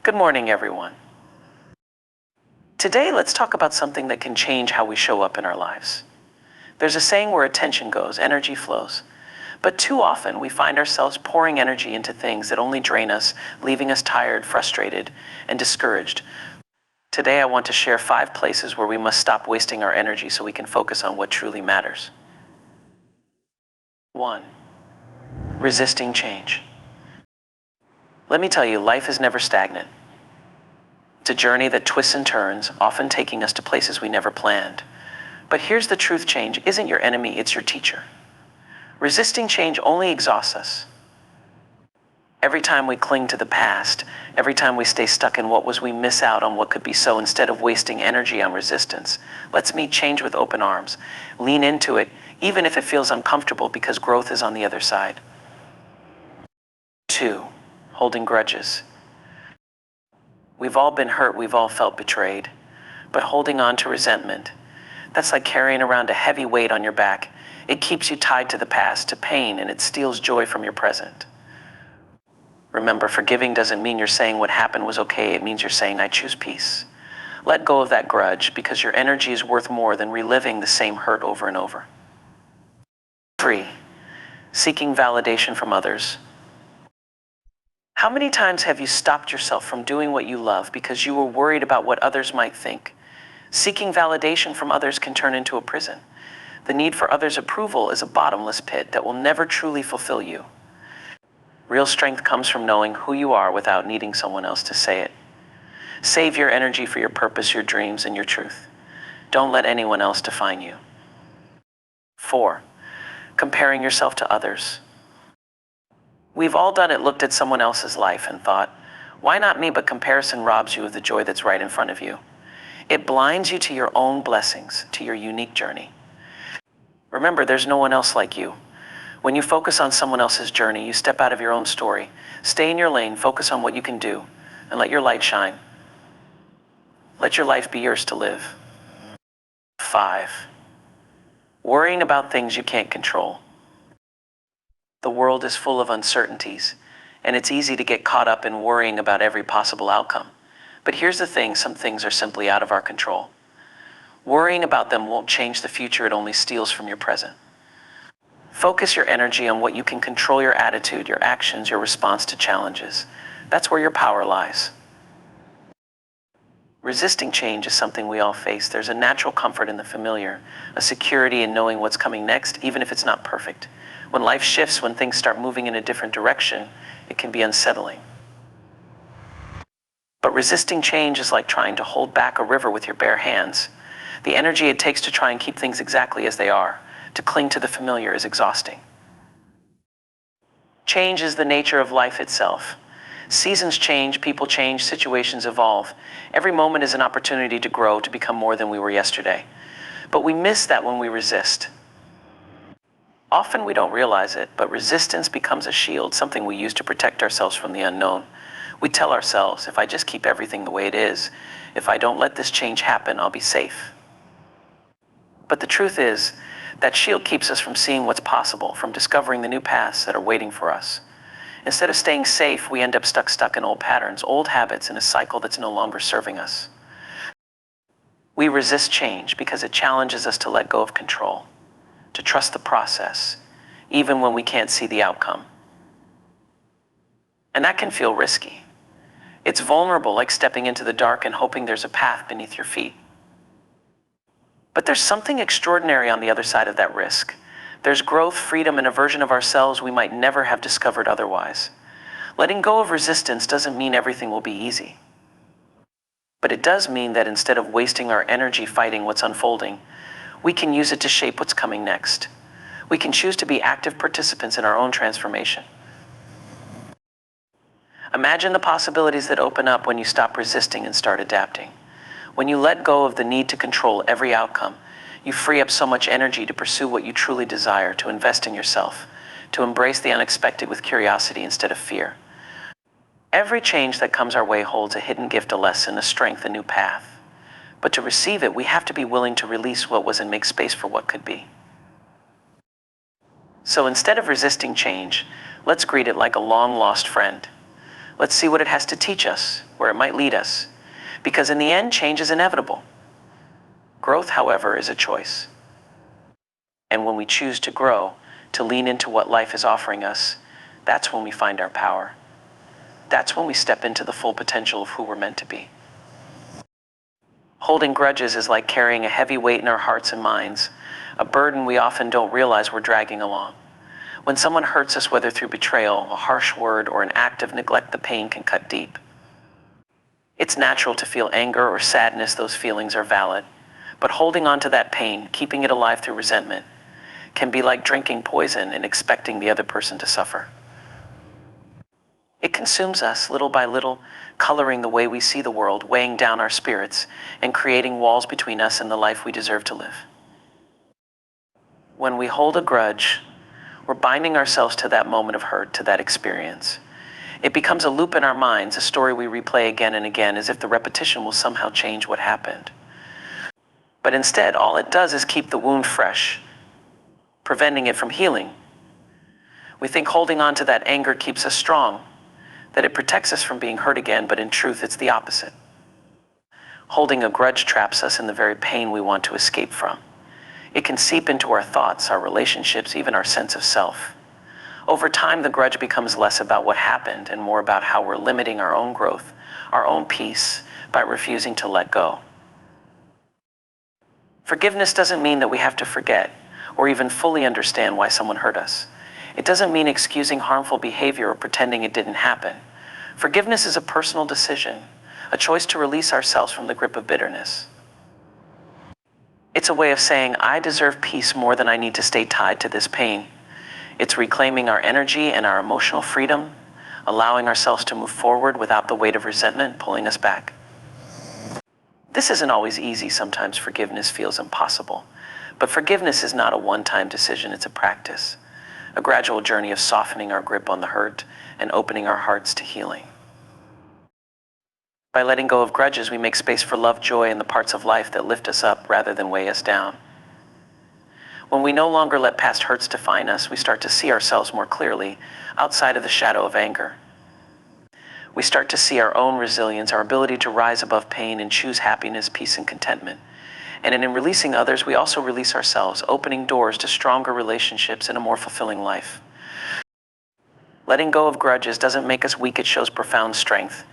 Good morning, everyone. Today, let's talk about something that can change how we show up in our lives. There's a saying where attention goes, energy flows. But too often, we find ourselves pouring energy into things that only drain us, leaving us tired, frustrated, and discouraged. Today, I want to share 5 places where we must stop wasting our energy so we can focus on what truly matters. 1. Resisting change. Let me tell you, life is never stagnant. It's a journey that twists and turns, often taking us to places we never planned. But here's the truth: change isn't your enemy, it's your teacher. Resisting change only exhausts us. Every time we cling to the past, every time we stay stuck in what was, we miss out on what could be. So instead of wasting energy on resistance, let's meet change with open arms. Lean into it, even if it feels uncomfortable, because growth is on the other side. 2. Holding grudges. We've all been hurt, we've all felt betrayed. But holding on to resentment, that's like carrying around a heavy weight on your back. It keeps you tied to the past, to pain, and it steals joy from your present. Remember, forgiving doesn't mean you're saying what happened was okay. It means you're saying, I choose peace. Let go of that grudge, because your energy is worth more than reliving the same hurt over and over. 3. Seeking validation from others. How many times have you stopped yourself from doing what you love because you were worried about what others might think? Seeking validation from others can turn into a prison. The need for others' approval is a bottomless pit that will never truly fulfill you. Real strength comes from knowing who you are without needing someone else to say it. Save your energy for your purpose, your dreams, and your truth. Don't let anyone else define you. 4. Comparing yourself to others. We've all done it, looked at someone else's life and thought, why not me? But comparison robs you of the joy that's right in front of you. It blinds you to your own blessings, to your unique journey. Remember, there's no one else like you. When you focus on someone else's journey, you step out of your own story. Stay in your lane, focus on what you can do, and let your light shine. Let your life be yours to live. 5. Worrying about things you can't control. The world is full of uncertainties, and it's easy to get caught up in worrying about every possible outcome. But here's the thing: some things are simply out of our control. Worrying about them won't change the future, it only steals from your present. Focus your energy on what you can control: your attitude, your actions, your response to challenges. That's where your power lies. Resisting change is something we all face. There's a natural comfort in the familiar, a security in knowing what's coming next, even if it's not perfect. When life shifts, when things start moving in a different direction, it can be unsettling. But resisting change is like trying to hold back a river with your bare hands. The energy it takes to try and keep things exactly as they are, to cling to the familiar, is exhausting. Change is the nature of life itself. Seasons change, people change, situations evolve. Every moment is an opportunity to grow, to become more than we were yesterday. But we miss that when we resist. Often we don't realize it, but resistance becomes a shield, something we use to protect ourselves from the unknown. We tell ourselves, if I just keep everything the way it is, if I don't let this change happen, I'll be safe. But the truth is, that shield keeps us from seeing what's possible, from discovering the new paths that are waiting for us. Instead of staying safe, we end up stuck in old patterns, old habits, in a cycle that's no longer serving us. We resist change because it challenges us to let go of control, to trust the process, even when we can't see the outcome. And that can feel risky. It's vulnerable, like stepping into the dark and hoping there's a path beneath your feet. But there's something extraordinary on the other side of that risk. There's growth, freedom, and a version of ourselves we might never have discovered otherwise. Letting go of resistance doesn't mean everything will be easy. But it does mean that instead of wasting our energy fighting what's unfolding, we can use it to shape what's coming next. We can choose to be active participants in our own transformation. Imagine the possibilities that open up when you stop resisting and start adapting. When you let go of the need to control every outcome, you free up so much energy to pursue what you truly desire, to invest in yourself, to embrace the unexpected with curiosity instead of fear. Every change that comes our way holds a hidden gift, a lesson, a strength, a new path. But to receive it, we have to be willing to release what was and make space for what could be. So instead of resisting change, let's greet it like a long-lost friend. Let's see what it has to teach us, where it might lead us. Because in the end, change is inevitable. Growth, however, is a choice. And when we choose to grow, to lean into what life is offering us, that's when we find our power. That's when we step into the full potential of who we're meant to be. Holding grudges is like carrying a heavy weight in our hearts and minds, a burden we often don't realize we're dragging along. When someone hurts us, whether through betrayal, a harsh word, or an act of neglect, the pain can cut deep. It's natural to feel anger or sadness. Those feelings are valid. But holding on to that pain, keeping it alive through resentment, can be like drinking poison and expecting the other person to suffer. It consumes us little by little, coloring the way we see the world, weighing down our spirits, and creating walls between us and the life we deserve to live. When we hold a grudge, we're binding ourselves to that moment of hurt, to that experience. It becomes a loop in our minds, a story we replay again and again, as if the repetition will somehow change what happened. But instead, all it does is keep the wound fresh, preventing it from healing. We think holding on to that anger keeps us strong, that it protects us from being hurt again, but in truth, it's the opposite. Holding a grudge traps us in the very pain we want to escape from. It can seep into our thoughts, our relationships, even our sense of self. Over time, the grudge becomes less about what happened and more about how we're limiting our own growth, our own peace, by refusing to let go. Forgiveness doesn't mean that we have to forget or even fully understand why someone hurt us. It doesn't mean excusing harmful behavior or pretending it didn't happen. Forgiveness is a personal decision, a choice to release ourselves from the grip of bitterness. It's a way of saying, I deserve peace more than I need to stay tied to this pain. It's reclaiming our energy and our emotional freedom, allowing ourselves to move forward without the weight of resentment pulling us back. This isn't always easy. Sometimes forgiveness feels impossible. But forgiveness is not a one-time decision, it's a practice, a gradual journey of softening our grip on the hurt and opening our hearts to healing. By letting go of grudges, we make space for love, joy, and the parts of life that lift us up rather than weigh us down. When we no longer let past hurts define us, we start to see ourselves more clearly outside of the shadow of anger. We start to see our own resilience, our ability to rise above pain and choose happiness, peace, and contentment. And in releasing others, we also release ourselves, opening doors to stronger relationships and a more fulfilling life. Letting go of grudges doesn't make us weak, it shows profound strength.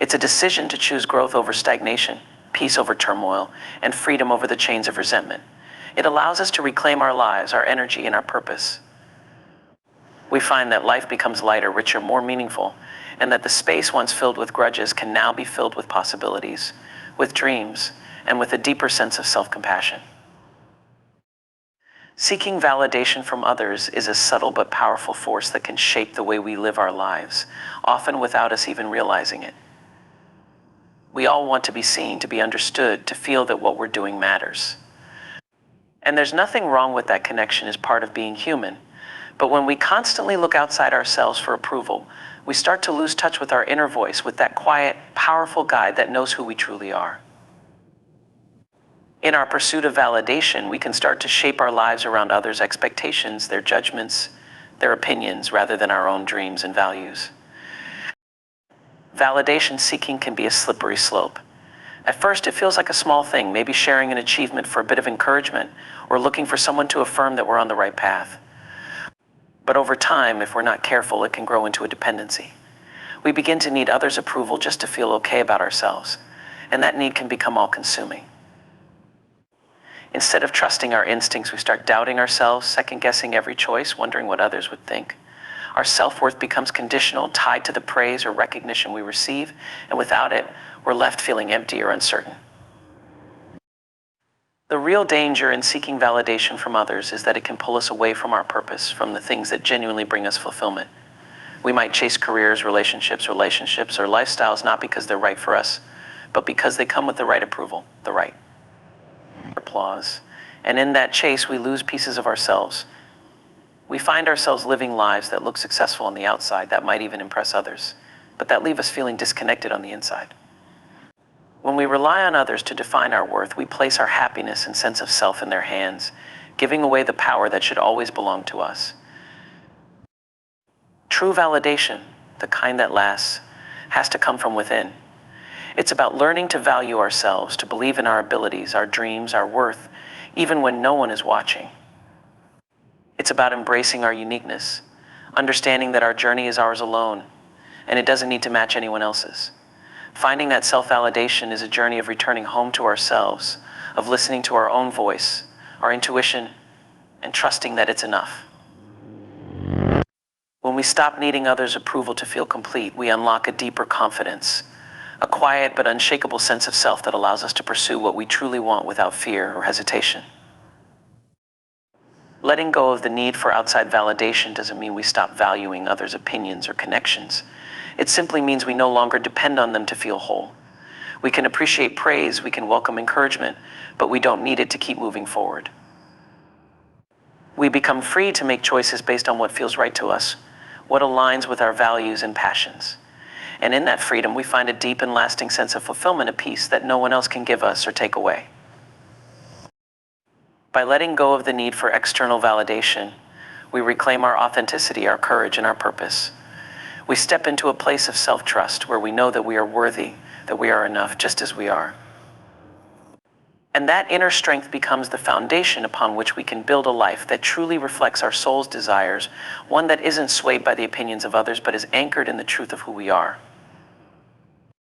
It's a decision to choose growth over stagnation, peace over turmoil, and freedom over the chains of resentment. It allows us to reclaim our lives, our energy, and our purpose. We find that life becomes lighter, richer, more meaningful, and that the space once filled with grudges can now be filled with possibilities, with dreams, and with a deeper sense of self-compassion. Seeking validation from others is a subtle but powerful force that can shape the way we live our lives, often without us even realizing it. We all want to be seen, to be understood, to feel that what we're doing matters. And there's nothing wrong with that connection as part of being human. But when we constantly look outside ourselves for approval, we start to lose touch with our inner voice, with that quiet, powerful guide that knows who we truly are. In our pursuit of validation, we can start to shape our lives around others' expectations, their judgments, their opinions, rather than our own dreams and values. Validation seeking can be a slippery slope. At first, it feels like a small thing, maybe sharing an achievement for a bit of encouragement, or looking for someone to affirm that we're on the right path. But over time, if we're not careful, it can grow into a dependency. We begin to need others' approval just to feel okay about ourselves, and that need can become all-consuming. Instead of trusting our instincts, we start doubting ourselves, second-guessing every choice, wondering what others would think. Our self-worth becomes conditional, tied to the praise or recognition we receive, and without it, we're left feeling empty or uncertain. The real danger in seeking validation from others is that it can pull us away from our purpose, from the things that genuinely bring us fulfillment. We might chase careers, relationships, or lifestyles not because they're right for us, but because they come with the right approval, the right applause. And in that chase, we lose pieces of ourselves. We find ourselves living lives that look successful on the outside, that might even impress others, but that leave us feeling disconnected on the inside. When we rely on others to define our worth, we place our happiness and sense of self in their hands, giving away the power that should always belong to us. True validation, the kind that lasts, has to come from within. It's about learning to value ourselves, to believe in our abilities, our dreams, our worth, even when no one is watching. It's about embracing our uniqueness, understanding that our journey is ours alone, and it doesn't need to match anyone else's. Finding that self-validation is a journey of returning home to ourselves, of listening to our own voice, our intuition, and trusting that it's enough. When we stop needing others' approval to feel complete, we unlock a deeper confidence, a quiet but unshakable sense of self that allows us to pursue what we truly want without fear or hesitation. Letting go of the need for outside validation doesn't mean we stop valuing others' opinions or connections. It simply means we no longer depend on them to feel whole. We can appreciate praise, we can welcome encouragement, but we don't need it to keep moving forward. We become free to make choices based on what feels right to us, what aligns with our values and passions. And in that freedom, we find a deep and lasting sense of fulfillment and peace that no one else can give us or take away. By letting go of the need for external validation, we reclaim our authenticity, our courage, and our purpose. We step into a place of self-trust where we know that we are worthy, that we are enough just as we are. And that inner strength becomes the foundation upon which we can build a life that truly reflects our soul's desires, one that isn't swayed by the opinions of others, but is anchored in the truth of who we are.